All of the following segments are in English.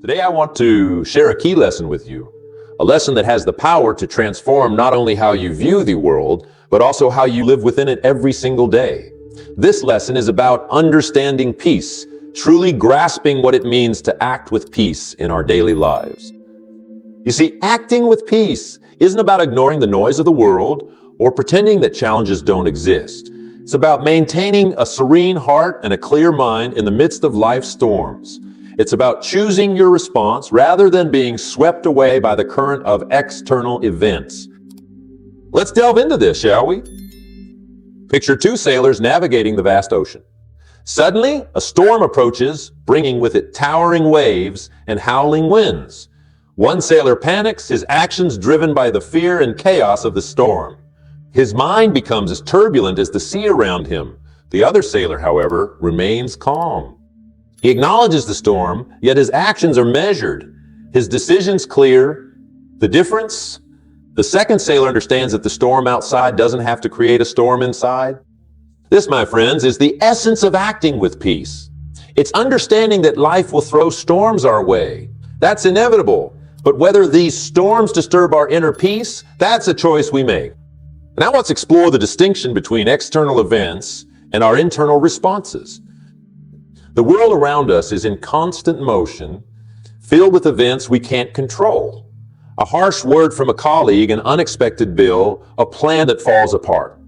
Today I want to share a key lesson with you, a lesson that has the power to transform not only how you view the world, but also how you live within it every single day. This lesson is about understanding peace, truly grasping what it means to act with peace in our daily lives. You see, acting with peace isn't about ignoring the noise of the world or pretending that challenges don't exist. It's about maintaining a serene heart and a clear mind in the midst of life's storms. It's about choosing your response rather than being swept away by the current of external events. Let's delve into this, shall we? Picture two sailors navigating the vast ocean. Suddenly, a storm approaches, bringing with it towering waves and howling winds. One sailor panics, his actions driven by the fear and chaos of the storm. His mind becomes as turbulent as the sea around him. The other sailor, however, remains calm. He acknowledges the storm, yet his actions are measured, his decisions clear. The difference? The second sailor understands that the storm outside doesn't have to create a storm inside. This, my friends, is the essence of acting with peace. It's understanding that life will throw storms our way. That's inevitable. But whether these storms disturb our inner peace, that's a choice we make. Now let's explore the distinction between external events and our internal responses. The world around us is in constant motion, filled with events we can't control. A harsh word from a colleague, an unexpected bill, a plan that falls apart.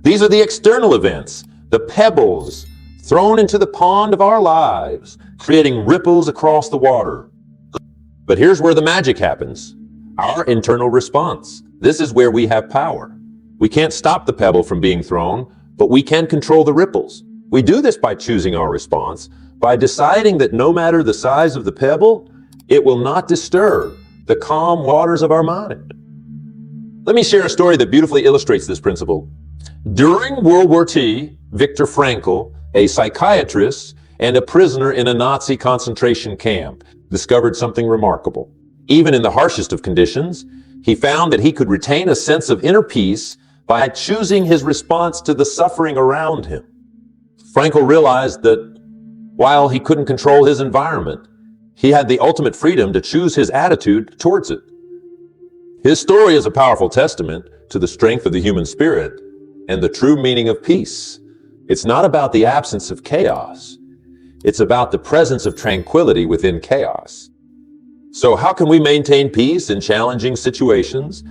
These are the external events, the pebbles thrown into the pond of our lives, creating ripples across the water. But here's where the magic happens. Our internal response. This is where we have power. We can't stop the pebble from being thrown, but we can control the ripples. We do this by choosing our response, by deciding that no matter the size of the pebble, it will not disturb the calm waters of our mind. Let me share a story that beautifully illustrates this principle. During World War II, Viktor Frankl, a psychiatrist and a prisoner in a Nazi concentration camp, discovered something remarkable. Even in the harshest of conditions, he found that he could retain a sense of inner peace by choosing his response to the suffering around him. Frankl realized that while he couldn't control his environment, he had the ultimate freedom to choose his attitude towards it. His story is a powerful testament to the strength of the human spirit and the true meaning of peace. It's not about the absence of chaos. It's about the presence of tranquility within chaos. So how can we maintain peace in challenging situations?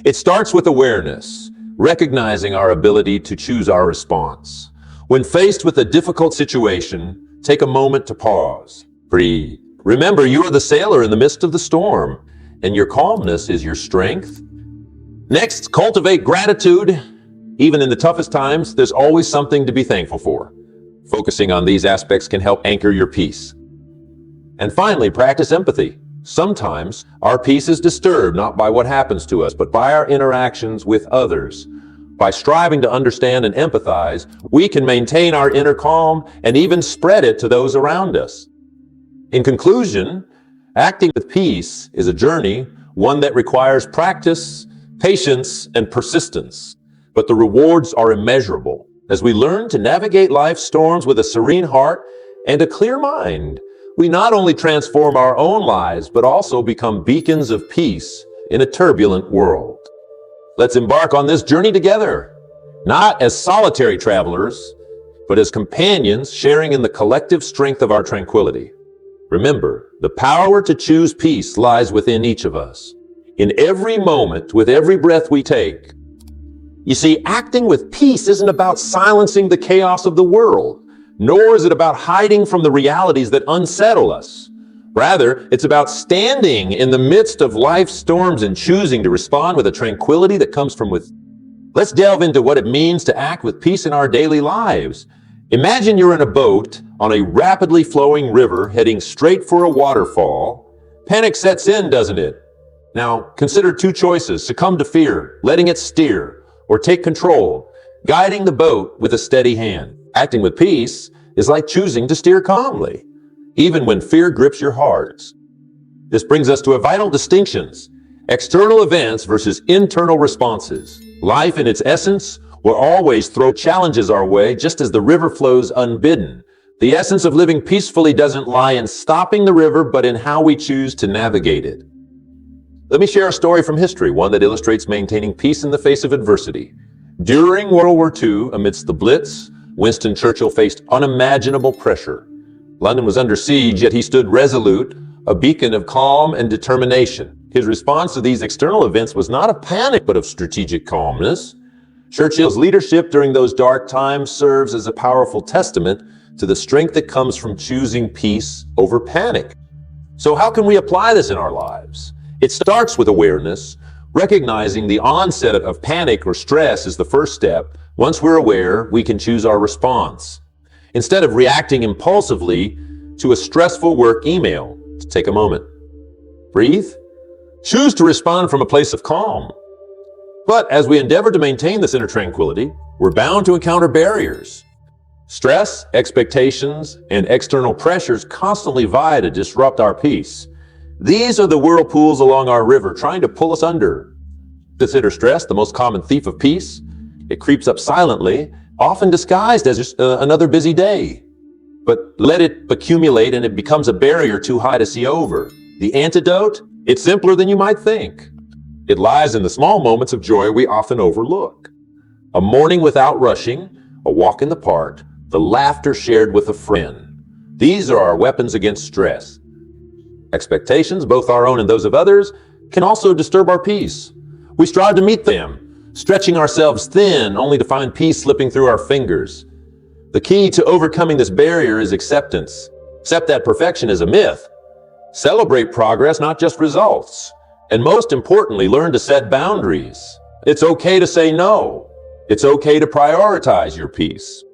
It starts with awareness, recognizing our ability to choose our response. When faced with a difficult situation, take a moment to pause, breathe. Remember, you are the sailor in the midst of the storm, and your calmness is your strength. Next, cultivate gratitude. Even in the toughest times, there's always something to be thankful for. Focusing on these aspects can help anchor your peace. And finally, practice empathy. Sometimes our peace is disturbed not by what happens to us, but by our interactions with others. By striving to understand and empathize, we can maintain our inner calm and even spread it to those around us. In conclusion, acting with peace is a journey, one that requires practice, patience, and persistence. But the rewards are immeasurable. As we learn to navigate life's storms with a serene heart and a clear mind, we not only transform our own lives, but also become beacons of peace in a turbulent world. Let's embark on this journey together, not as solitary travelers, but as companions sharing in the collective strength of our tranquility. Remember, the power to choose peace lies within each of us. In every moment, with every breath we take. You see, acting with peace isn't about silencing the chaos of the world, nor is it about hiding from the realities that unsettle us. Rather, it's about standing in the midst of life's storms and choosing to respond with a tranquility that comes from within. Let's delve into what it means to act with peace in our daily lives. Imagine you're in a boat on a rapidly flowing river heading straight for a waterfall. Panic sets in, doesn't it? Now, consider two choices: succumb to fear, letting it steer, or take control, guiding the boat with a steady hand. Acting with peace is like choosing to steer calmly, even when fear grips your heart. This brings us to a vital distinction: external events versus internal responses. Life in its essence will always throw challenges our way, just as the river flows unbidden. The essence of living peacefully doesn't lie in stopping the river, but in how we choose to navigate it. Let me share a story from history, one that illustrates maintaining peace in the face of adversity. During World War II, amidst the Blitz, Winston Churchill faced unimaginable pressure. London was under siege, yet he stood resolute, a beacon of calm and determination. His response to these external events was not of panic, but of strategic calmness. Churchill's leadership during those dark times serves as a powerful testament to the strength that comes from choosing peace over panic. So how can we apply this in our lives? It starts with awareness. Recognizing the onset of panic or stress is the first step. Once we're aware, we can choose our response. Instead of reacting impulsively to a stressful work email, take a moment. Breathe. Choose to respond from a place of calm. But as we endeavor to maintain this inner tranquility, we're bound to encounter barriers. Stress, expectations, and external pressures constantly vie to disrupt our peace. These are the whirlpools along our river trying to pull us under. Consider stress the most common thief of peace. It creeps up silently, often disguised as just another busy day. But let it accumulate and it becomes a barrier too high to see over. The antidote? It's simpler than you might think. It lies in the small moments of joy we often overlook. A morning without rushing, a walk in the park, the laughter shared with a friend. These are our weapons against stress. Expectations, both our own and those of others, can also disturb our peace. We strive to meet them, stretching ourselves thin only to find peace slipping through our fingers. The key to overcoming this barrier is acceptance. Accept that perfection is a myth. Celebrate progress, not just results. And most importantly, learn to set boundaries. It's okay to say no. It's okay to prioritize your peace.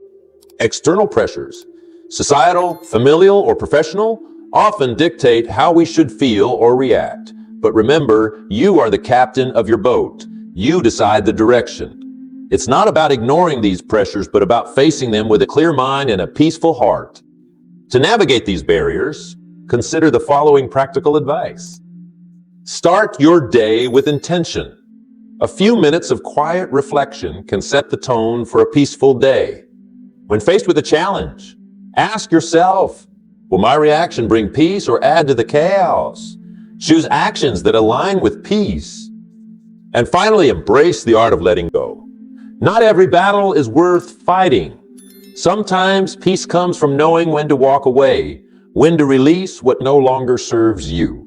External pressures, societal, familial, or professional, often dictate how we should feel or react. But remember, you are the captain of your boat. You decide the direction. It's not about ignoring these pressures, but about facing them with a clear mind and a peaceful heart. To navigate these barriers, consider the following practical advice. Start your day with intention. A few minutes of quiet reflection can set the tone for a peaceful day. When faced with a challenge, ask yourself, will my reaction bring peace or add to the chaos? Choose actions that align with peace. And finally, embrace the art of letting go. Not every battle is worth fighting. Sometimes peace comes from knowing when to walk away, when to release what no longer serves you.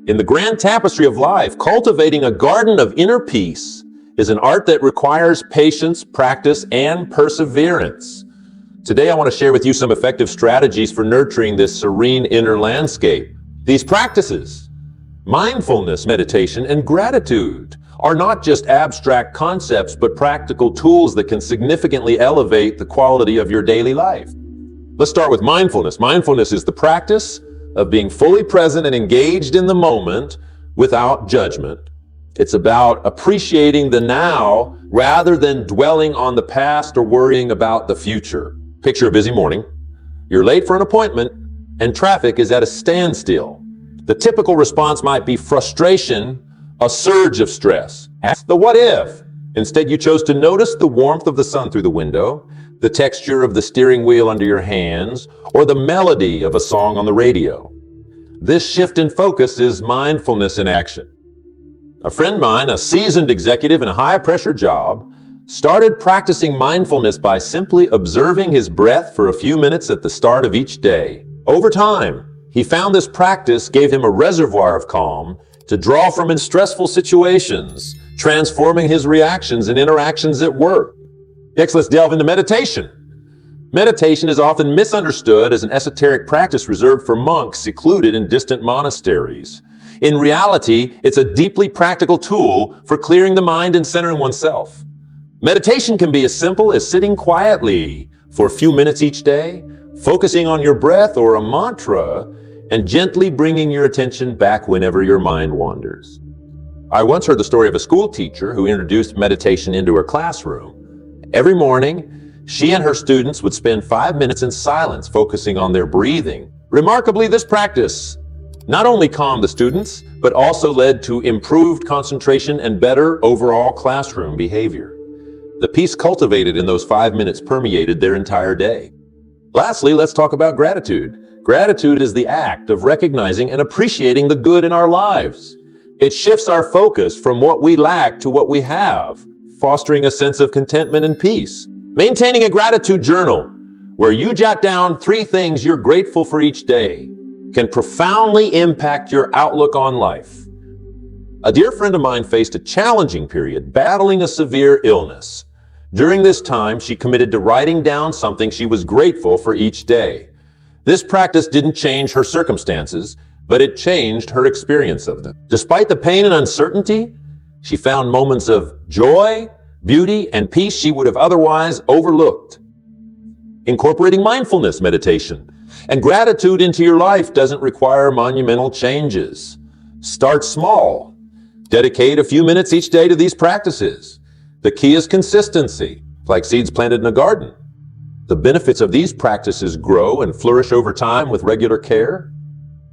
In the grand tapestry of life, cultivating a garden of inner peace is an art that requires patience, practice, and perseverance. Today, I want to share with you some effective strategies for nurturing this serene inner landscape. These practices, mindfulness, meditation, and gratitude, are not just abstract concepts, but practical tools that can significantly elevate the quality of your daily life. Let's start with mindfulness. Mindfulness is the practice of being fully present and engaged in the moment without judgment. It's about appreciating the now rather than dwelling on the past or worrying about the future. Picture a busy morning. You're late for an appointment and traffic is at a standstill. The typical response might be frustration, a surge of stress. Ask the what if. Instead, you chose to notice the warmth of the sun through the window, the texture of the steering wheel under your hands, or the melody of a song on the radio. This shift in focus is mindfulness in action. A friend of mine, a seasoned executive in a high-pressure job, started practicing mindfulness by simply observing his breath for a few minutes at the start of each day. Over time, he found this practice gave him a reservoir of calm to draw from in stressful situations, transforming his reactions and interactions at work. Next, let's delve into meditation. Meditation is often misunderstood as an esoteric practice reserved for monks secluded in distant monasteries. In reality, it's a deeply practical tool for clearing the mind and centering oneself. Meditation can be as simple as sitting quietly for a few minutes each day, focusing on your breath or a mantra, and gently bringing your attention back whenever your mind wanders. I once heard the story of a school teacher who introduced meditation into her classroom. Every morning, she and her students would spend 5 minutes in silence, focusing on their breathing. Remarkably, this practice not only calmed the students, but also led to improved concentration and better overall classroom behavior. The peace cultivated in those 5 minutes permeated their entire day. Lastly, let's talk about gratitude. Gratitude is the act of recognizing and appreciating the good in our lives. It shifts our focus from what we lack to what we have, fostering a sense of contentment and peace. Maintaining a gratitude journal, where you jot down 3 things you're grateful for each day, can profoundly impact your outlook on life. A dear friend of mine faced a challenging period, battling a severe illness. During this time, she committed to writing down something she was grateful for each day. This practice didn't change her circumstances, but it changed her experience of them. Despite the pain and uncertainty, she found moments of joy, beauty, and peace she would have otherwise overlooked. Incorporating mindfulness meditation and gratitude into your life doesn't require monumental changes. Start small. Dedicate a few minutes each day to these practices. The key is consistency, like seeds planted in a garden. The benefits of these practices grow and flourish over time with regular care.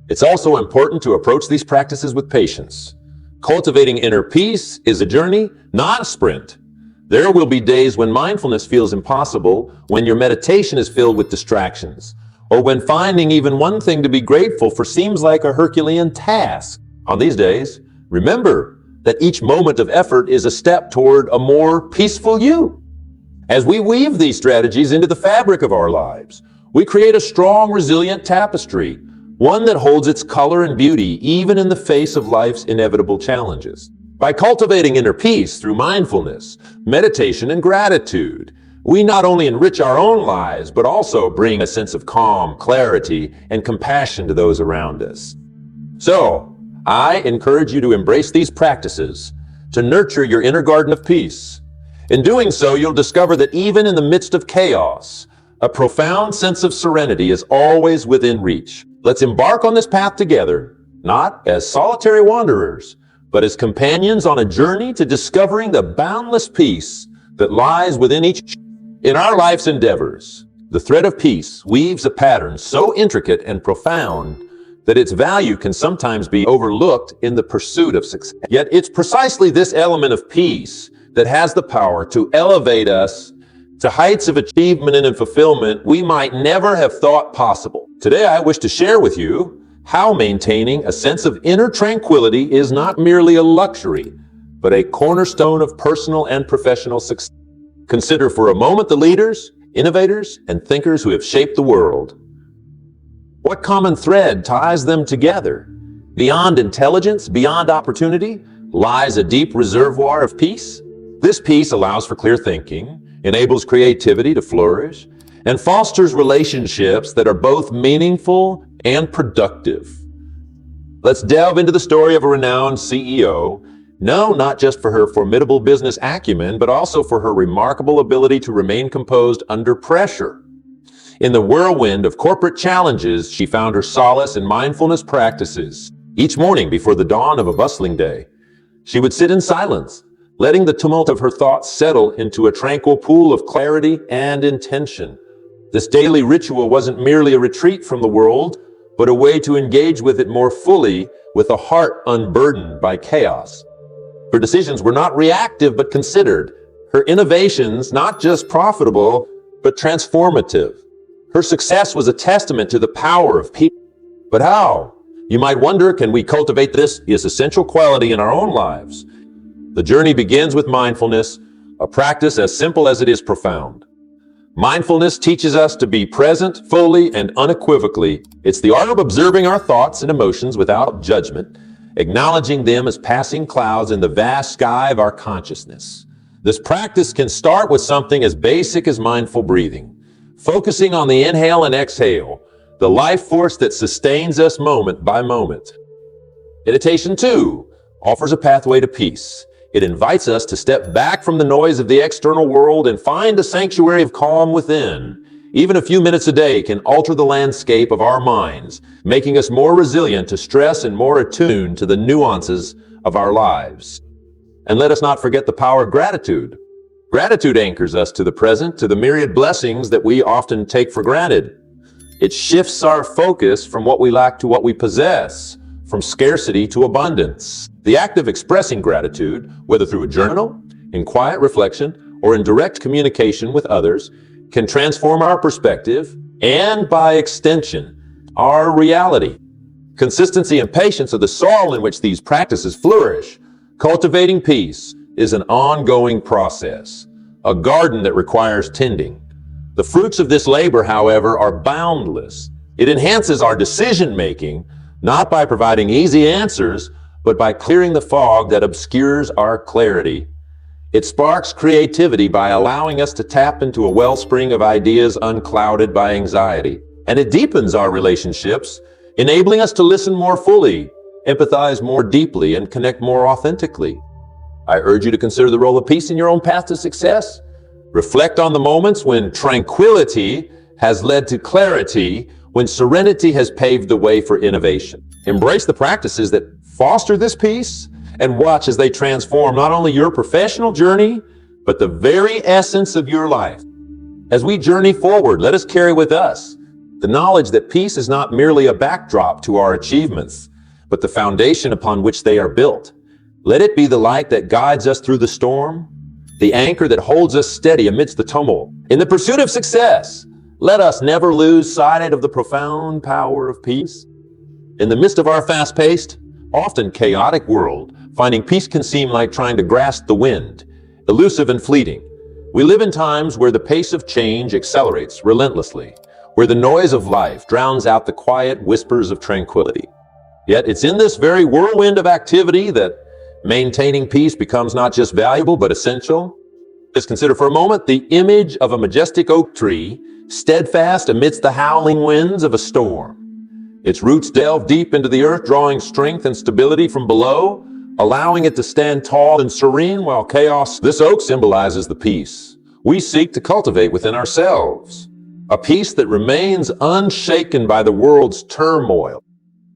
It's also important to approach these practices with patience. Cultivating inner peace is a journey, not a sprint. There will be days when mindfulness feels impossible, when your meditation is filled with distractions, or when finding even one thing to be grateful for seems like a Herculean task. On these days, remember that each moment of effort is a step toward a more peaceful you. As we weave these strategies into the fabric of our lives, we create a strong, resilient tapestry, one that holds its color and beauty even in the face of life's inevitable challenges. By cultivating inner peace through mindfulness, meditation, and gratitude, we not only enrich our own lives, but also bring a sense of calm, clarity, and compassion to those around us. So, I encourage you to embrace these practices to nurture your inner garden of peace. In doing so, you'll discover that even in the midst of chaos, a profound sense of serenity is always within reach. Let's embark on this path together, not as solitary wanderers, but as companions on a journey to discovering the boundless peace that lies within each. In our life's endeavors, the thread of peace weaves a pattern so intricate and profound that its value can sometimes be overlooked in the pursuit of success. Yet it's precisely this element of peace that has the power to elevate us to heights of achievement and fulfillment we might never have thought possible. Today, I wish to share with you how maintaining a sense of inner tranquility is not merely a luxury, but a cornerstone of personal and professional success. Consider for a moment the leaders, innovators, and thinkers who have shaped the world. What common thread ties them together? Beyond intelligence, beyond opportunity, lies a deep reservoir of peace. This peace allows for clear thinking, enables creativity to flourish, and fosters relationships that are both meaningful and productive. Let's delve into the story of a renowned CEO, known not just for her formidable business acumen, but also for her remarkable ability to remain composed under pressure. In the whirlwind of corporate challenges, she found her solace in mindfulness practices. Each morning before the dawn of a bustling day, she would sit in silence, letting the tumult of her thoughts settle into a tranquil pool of clarity and intention. This daily ritual wasn't merely a retreat from the world, but a way to engage with it more fully, with a heart unburdened by chaos. Her decisions were not reactive but considered. Her innovations not just profitable, but transformative. Her success was a testament to the power of people. But how? You might wonder, can we cultivate this essential quality in our own lives? The journey begins with mindfulness, a practice as simple as it is profound. Mindfulness teaches us to be present fully and unequivocally. It's the art of observing our thoughts and emotions without judgment, acknowledging them as passing clouds in the vast sky of our consciousness. This practice can start with something as basic as mindful breathing, focusing on the inhale and exhale, the life force that sustains us moment by moment. Meditation, too, offers a pathway to peace. It invites us to step back from the noise of the external world and find a sanctuary of calm within. Even a few minutes a day can alter the landscape of our minds, making us more resilient to stress and more attuned to the nuances of our lives. And let us not forget the power of gratitude. Gratitude anchors us to the present, to the myriad blessings that we often take for granted. It shifts our focus from what we lack to what we possess, from scarcity to abundance. The act of expressing gratitude, whether through a journal, in quiet reflection, or in direct communication with others, can transform our perspective, and by extension, our reality. Consistency and patience are the soil in which these practices flourish. Cultivating peace is an ongoing process, a garden that requires tending. The fruits of this labor, however, are boundless. It enhances our decision-making, not by providing easy answers, but by clearing the fog that obscures our clarity. It sparks creativity by allowing us to tap into a wellspring of ideas unclouded by anxiety. And it deepens our relationships, enabling us to listen more fully, empathize more deeply, and connect more authentically. I urge you to consider the role of peace in your own path to success. Reflect on the moments when tranquility has led to clarity, when serenity has paved the way for innovation. Embrace the practices that foster this peace and watch as they transform not only your professional journey, but the very essence of your life. As we journey forward, let us carry with us the knowledge that peace is not merely a backdrop to our achievements, but the foundation upon which they are built. Let it be the light that guides us through the storm, the anchor that holds us steady amidst the tumult. In the pursuit of success, let us never lose sight of the profound power of peace. In the midst of our fast-paced, often chaotic world, finding peace can seem like trying to grasp the wind, elusive and fleeting. We live in times where the pace of change accelerates relentlessly, where the noise of life drowns out the quiet whispers of tranquility. Yet it's in this very whirlwind of activity that maintaining peace becomes not just valuable, but essential. Just consider for a moment the image of a majestic oak tree, steadfast amidst the howling winds of a storm. Its roots delve deep into the earth, drawing strength and stability from below, allowing it to stand tall and serene while chaos. This oak symbolizes the peace we seek to cultivate within ourselves, a peace that remains unshaken by the world's turmoil.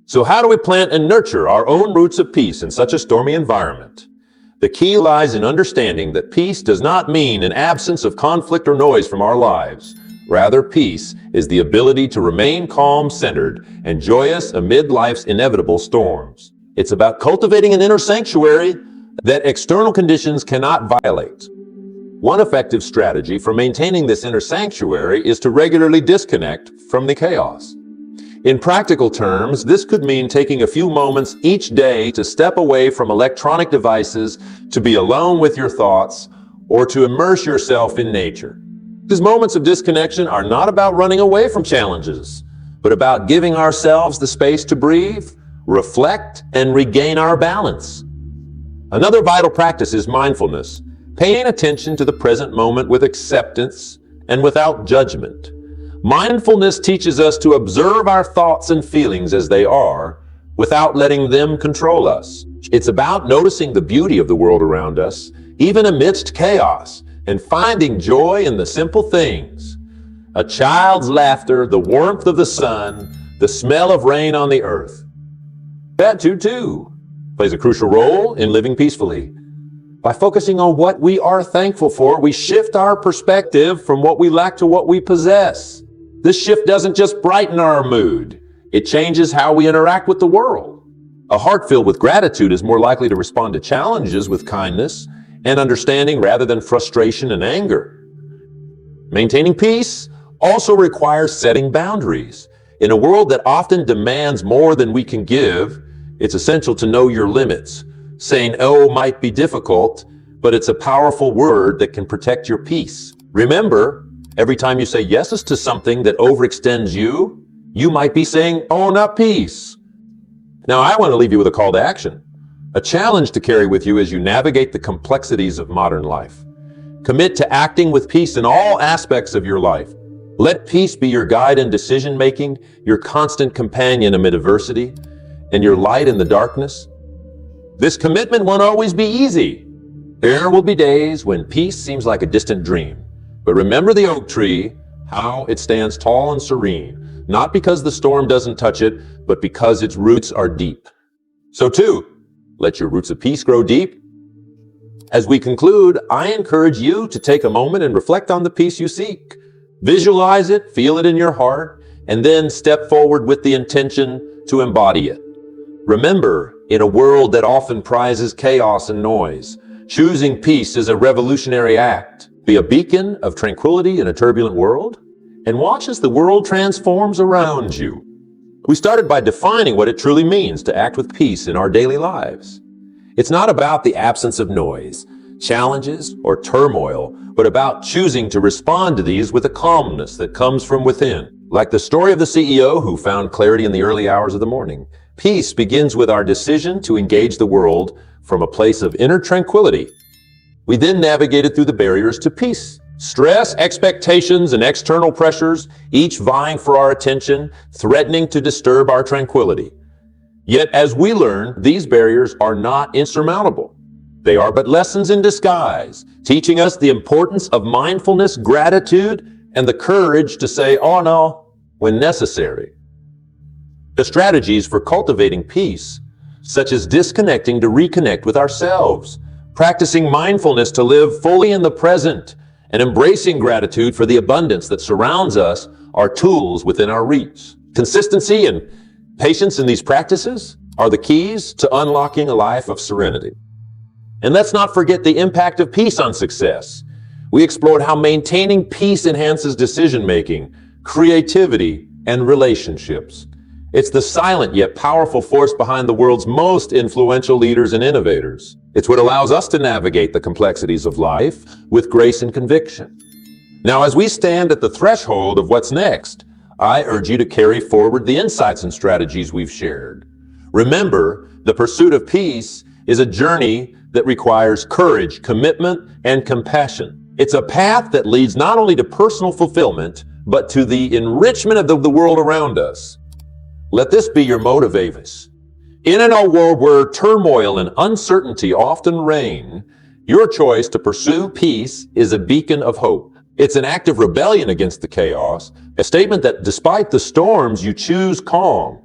So how do we plant and nurture our own roots of peace in such a stormy environment? The key lies in understanding that peace does not mean an absence of conflict or noise from our lives. Rather, peace is the ability to remain calm, centered, and joyous amid life's inevitable storms. It's about cultivating an inner sanctuary that external conditions cannot violate. One effective strategy for maintaining this inner sanctuary is to regularly disconnect from the chaos. In practical terms, this could mean taking a few moments each day to step away from electronic devices, to be alone with your thoughts, or to immerse yourself in nature. These moments of disconnection are not about running away from challenges, but about giving ourselves the space to breathe, reflect, and regain our balance. Another vital practice is mindfulness, paying attention to the present moment with acceptance and without judgment. Mindfulness teaches us to observe our thoughts and feelings as they are, without letting them control us. It's about noticing the beauty of the world around us, even amidst chaos, and finding joy in the simple things. A child's laughter, the warmth of the sun, the smell of rain on the earth. Gratitude, too, plays a crucial role in living peacefully. By focusing on what we are thankful for, we shift our perspective from what we lack to what we possess. This shift doesn't just brighten our mood, it changes how we interact with the world. A heart filled with gratitude is more likely to respond to challenges with kindness and understanding rather than frustration and anger. Maintaining peace also requires setting boundaries. In a world that often demands more than we can give, it's essential to know your limits. Saying "oh" might be difficult, but it's a powerful word that can protect your peace. Remember, every time you say yeses to something that overextends you, you might be saying "oh, not peace." Now, I want to leave you with a call to action. A challenge to carry with you as you navigate the complexities of modern life. Commit to acting with peace in all aspects of your life. Let peace be your guide in decision-making, your constant companion amid adversity, and your light in the darkness. This commitment won't always be easy. There will be days when peace seems like a distant dream. But remember the oak tree, how it stands tall and serene, not because the storm doesn't touch it, but because its roots are deep. So too, let your roots of peace grow deep. As we conclude, I encourage you to take a moment and reflect on the peace you seek. Visualize it, feel it in your heart, and then step forward with the intention to embody it. Remember, in a world that often prizes chaos and noise, choosing peace is a revolutionary act. Be a beacon of tranquility in a turbulent world, and watch as the world transforms around you. We started by defining what it truly means to act with peace in our daily lives. It's not about the absence of noise, challenges, or turmoil, but about choosing to respond to these with a calmness that comes from within. Like the story of the CEO who found clarity in the early hours of the morning, peace begins with our decision to engage the world from a place of inner tranquility. We then navigated through the barriers to peace. Stress, expectations, and external pressures, each vying for our attention, threatening to disturb our tranquility. Yet, as we learn, these barriers are not insurmountable. They are but lessons in disguise, teaching us the importance of mindfulness, gratitude, and the courage to say, "Oh no," when necessary. The strategies for cultivating peace, such as disconnecting to reconnect with ourselves, practicing mindfulness to live fully in the present, and embracing gratitude for the abundance that surrounds us, are tools within our reach. Consistency and patience in these practices are the keys to unlocking a life of serenity. And let's not forget the impact of peace on success. We explored how maintaining peace enhances decision-making, creativity, and relationships. It's the silent yet powerful force behind the world's most influential leaders and innovators. It's what allows us to navigate the complexities of life with grace and conviction. Now, as we stand at the threshold of what's next, I urge you to carry forward the insights and strategies we've shared. Remember, the pursuit of peace is a journey that requires courage, commitment, and compassion. It's a path that leads not only to personal fulfillment, but to the enrichment of the world around us. Let this be your motivators. In a world where turmoil and uncertainty often reign, your choice to pursue peace is a beacon of hope. It's an act of rebellion against the chaos, a statement that despite the storms, you choose calm.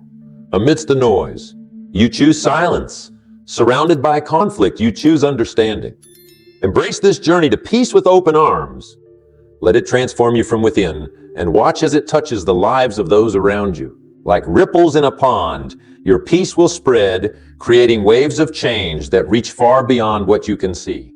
Amidst the noise, you choose silence. Surrounded by conflict, you choose understanding. Embrace this journey to peace with open arms. Let it transform you from within, and watch as it touches the lives of those around you. Like ripples in a pond, your peace will spread, creating waves of change that reach far beyond what you can see.